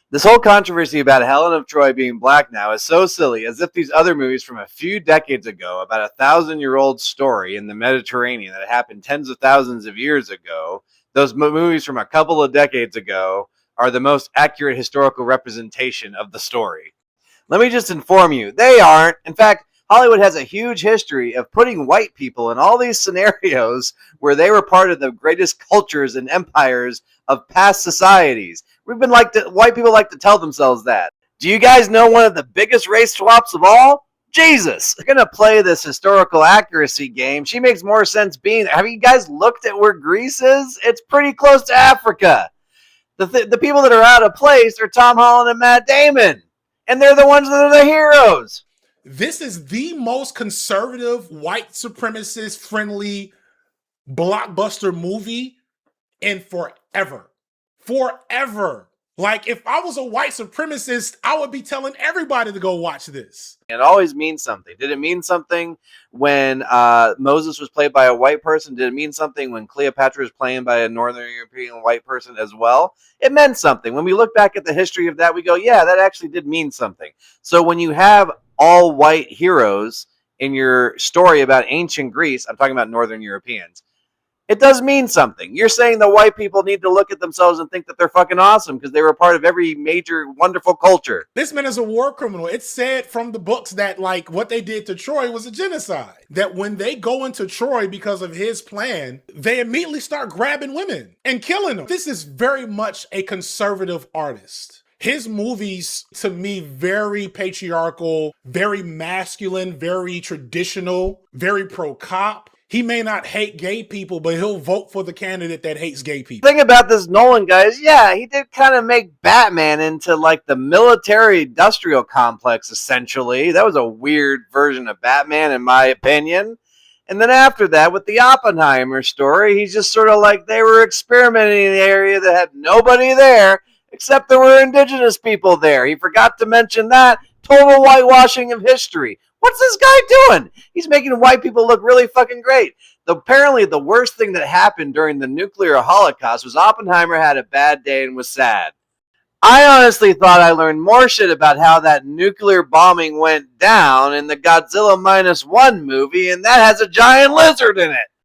This whole controversy about Helen of Troy being black now is so silly, as if these other movies from a few decades ago, about a 1,000-year-old story in the Mediterranean that happened tens of thousands of years ago, those movies from a couple of decades ago, are the most accurate historical representation of the story. Let me just inform you, they aren't. In fact, Hollywood has a huge history of putting white people in all these scenarios where they were part of the greatest cultures and empires of past societies. White people like to tell themselves that. Do you guys know one of the biggest race swaps of all? Jesus. You're going to play this historical accuracy game. She makes more sense being there. Have you guys looked at where Greece is? It's pretty close to Africa. The people that are out of place are Tom Holland and Matt Damon. And they're the ones that are the heroes. This is the most conservative, white supremacist friendly blockbuster movie in forever. Forever. Like, if I was a white supremacist, I would be telling everybody to go watch this. It always means something. Did it mean something when Moses was played by a white person? Did it mean something when Cleopatra was played by a Northern European white person as well? It meant something. When we look back at the history of that, we go, yeah, that actually did mean something. So when you have all white heroes in your story about ancient Greece, I'm talking about Northern Europeans, it does mean something. You're saying the white people need to look at themselves and think that they're fucking awesome because they were a part of every major wonderful culture. This man is a war criminal. It's said from the books that, like, what they did to Troy was a genocide. That when they go into Troy because of his plan, they immediately start grabbing women and killing them. This is very much a conservative artist. His movies, to me, very patriarchal, very masculine, very traditional, very pro-cop. He may not hate gay people, but he'll vote for the candidate that hates gay people. The thing about this Nolan guy is, yeah, he did kind of make Batman into like the military industrial complex, essentially. That was a weird version of Batman, in my opinion. And then after that, with the Oppenheimer story, he's just sort of like they were experimenting in an area that had nobody there, except there were indigenous people there. He forgot to mention that. Total whitewashing of history. What's this guy doing? He's making white people look really fucking great. Apparently, the worst thing that happened during the nuclear holocaust was Oppenheimer had a bad day and was sad. I honestly thought I learned more shit about how that nuclear bombing went down in the Godzilla -1 movie, and that has a giant lizard in it.